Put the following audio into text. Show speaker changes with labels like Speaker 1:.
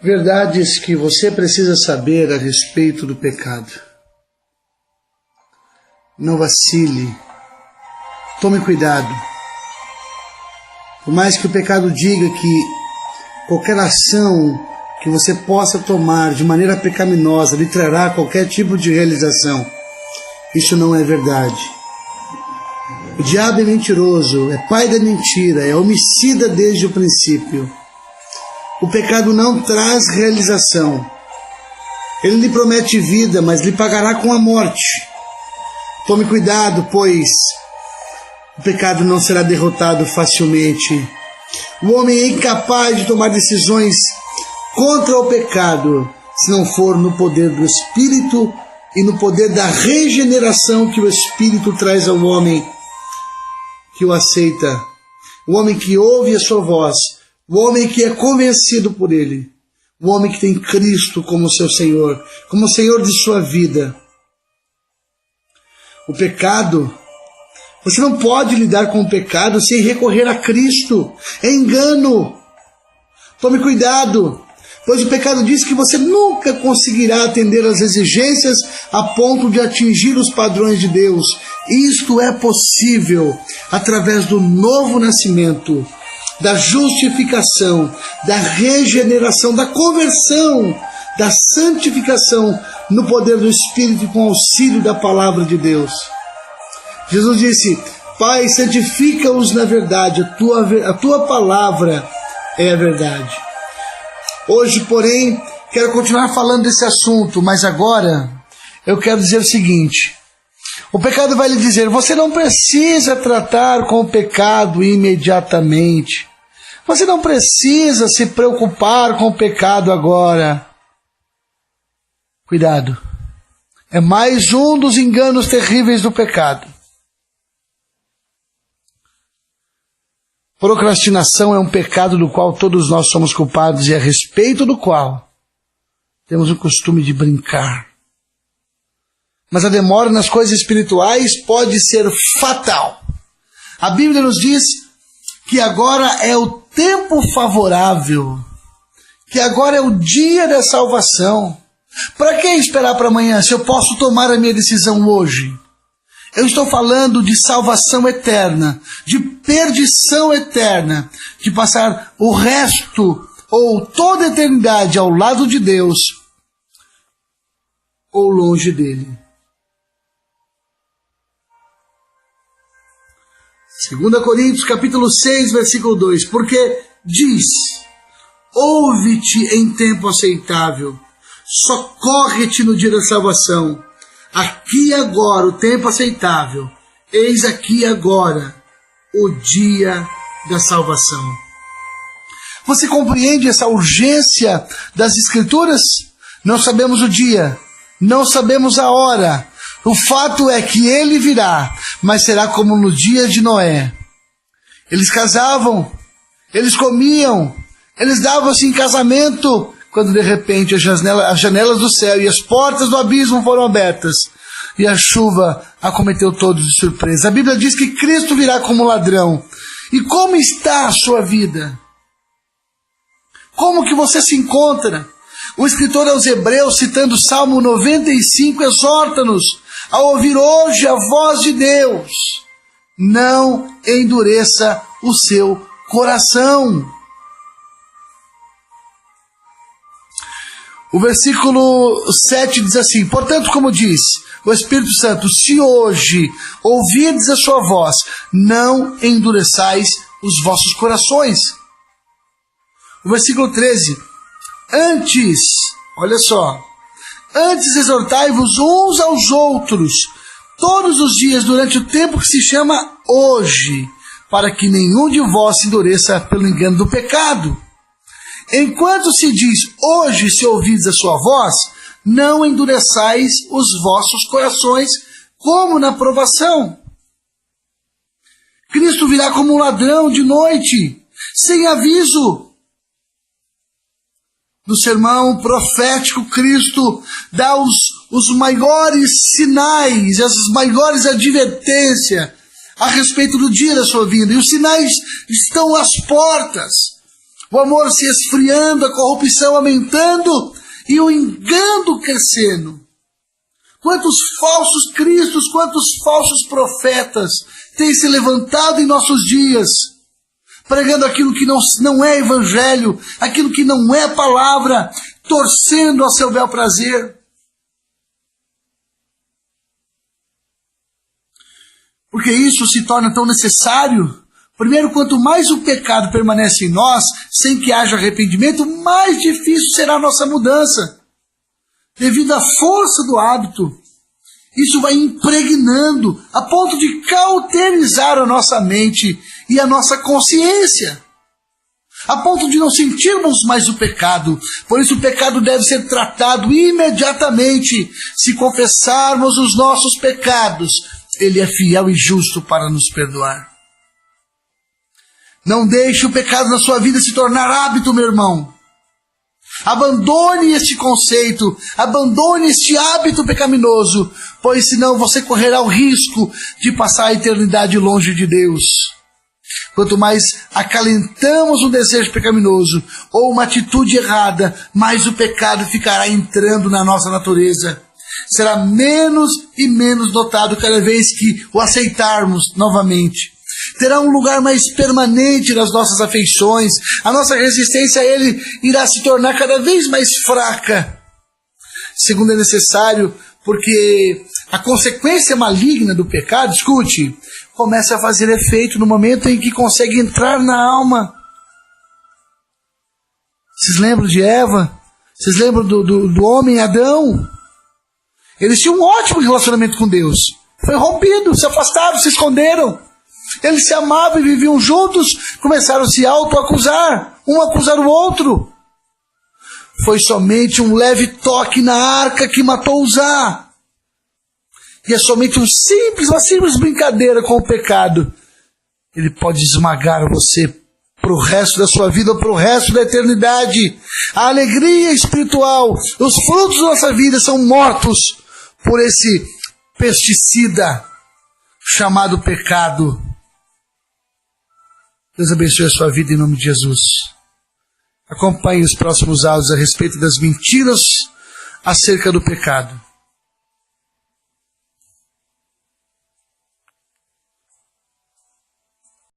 Speaker 1: Verdades que você precisa saber a respeito do pecado. Não vacile. Tome cuidado. Por mais que o pecado diga que qualquer ação que você possa tomar de maneira pecaminosa lhe trará qualquer tipo de realização, isso não é verdade. O diabo é mentiroso, é pai da mentira, é homicida desde o princípio. O pecado não traz realização. Ele lhe promete vida, mas lhe pagará com a morte. Tome cuidado, pois o pecado não será derrotado facilmente. O homem é incapaz de tomar decisões contra o pecado, se não for no poder do Espírito e no poder da regeneração que o Espírito traz ao homem que o aceita, o homem que ouve a sua voz, o homem que é convencido por ele, o homem que tem Cristo como seu Senhor, como Senhor de sua vida. O pecado, você não pode lidar com o pecado sem recorrer a Cristo. É engano. Tome cuidado, pois o pecado diz que você nunca conseguirá atender às exigências a ponto de atingir os padrões de Deus. Isto é possível através do novo nascimento, da justificação, da regeneração, da conversão, da santificação no poder do Espírito e com auxílio da palavra de Deus. Jesus disse: Pai, santifica-os na verdade, a tua palavra é a verdade. Hoje, porém, quero continuar falando desse assunto, mas agora eu quero dizer o seguinte: o pecado vai lhe dizer, você não precisa tratar com o pecado imediatamente. Você não precisa se preocupar com o pecado agora. Cuidado. É mais um dos enganos terríveis do pecado. Procrastinação é um pecado do qual todos nós somos culpados e a respeito do qual temos o costume de brincar. Mas a demora nas coisas espirituais pode ser fatal. A Bíblia nos diz que agora é o tempo favorável, que agora é o dia da salvação. Para que esperar para amanhã se eu posso tomar a minha decisão hoje? Eu estou falando de salvação eterna, de perdição eterna, de passar o resto ou toda a eternidade ao lado de Deus ou longe dele. 2 Coríntios capítulo 6, versículo 2, porque diz, ouve-te em tempo aceitável, socorre-te no dia da salvação, aqui agora o tempo aceitável, eis aqui agora o dia da salvação. Você compreende essa urgência das Escrituras? Não sabemos o dia, não sabemos a hora. O fato é que ele virá, mas será como no dia de Noé. Eles casavam, eles comiam, eles davam-se em casamento, quando de repente as janelas do céu e as portas do abismo foram abertas, e a chuva acometeu todos de surpresa. A Bíblia diz que Cristo virá como ladrão. E como está a sua vida? Como que você se encontra? O escritor aos Hebreus, citando o Salmo 95, exorta-nos a ouvir hoje a voz de Deus. Não endureça o seu coração. O versículo 7 diz assim, portanto, como diz o Espírito Santo, se hoje ouvirdes a sua voz, não endureçais os vossos corações. O versículo 13, antes, olha só, antes exortai-vos uns aos outros, todos os dias durante o tempo que se chama hoje, para que nenhum de vós se endureça pelo engano do pecado. Enquanto se diz, hoje se ouvides a sua voz, não endureçais os vossos corações, como na provação. Cristo virá como um ladrão de noite, sem aviso. No sermão profético, Cristo dá os maiores sinais, as maiores advertências a respeito do dia da sua vinda. E os sinais estão às portas. o amor se esfriando, a corrupção aumentando e o engano crescendo. Quantos falsos cristos, quantos falsos profetas têm se levantado em nossos dias, pregando aquilo que não é evangelho, aquilo que não é palavra, torcendo ao seu bel prazer. Porque isso se torna tão necessário. Primeiro, quanto mais o pecado permanece em nós, sem que haja arrependimento, mais difícil será a nossa mudança. Devido à força do hábito, isso vai impregnando a ponto de cauterizar a nossa mente e a nossa consciência, a ponto de não sentirmos mais o pecado. Por isso o pecado deve ser tratado imediatamente. Se confessarmos os nossos pecados, Ele é fiel e justo para nos perdoar. Não deixe o pecado na sua vida se tornar hábito, meu irmão. Abandone este conceito, abandone este hábito pecaminoso, pois senão você correrá o risco de passar a eternidade longe de Deus. Quanto mais acalentamos um desejo pecaminoso ou uma atitude errada, mais o pecado ficará entrando na nossa natureza. Será menos e menos notado cada vez que o aceitarmos novamente. Terá um lugar mais permanente nas nossas afeições. A nossa resistência a ele irá se tornar cada vez mais fraca. Segundo, é necessário, porque a consequência maligna do pecado, escute, começa a fazer efeito no momento em que consegue entrar na alma. Vocês lembram de Eva? Vocês lembram do homem Adão? Eles tinham um ótimo relacionamento com Deus. Foi rompido, se afastaram, se esconderam. Eles se amavam e viviam juntos, começaram a se auto-acusar, um acusar o outro. Foi somente um leve toque na arca que matou Uzá. E é somente uma simples brincadeira com o pecado. Ele pode esmagar você para o resto da sua vida, para o resto da eternidade. A alegria espiritual, os frutos da nossa vida são mortos por esse pesticida chamado pecado. Deus abençoe a sua vida em nome de Jesus. Acompanhe os próximos áudios a respeito das mentiras acerca do pecado.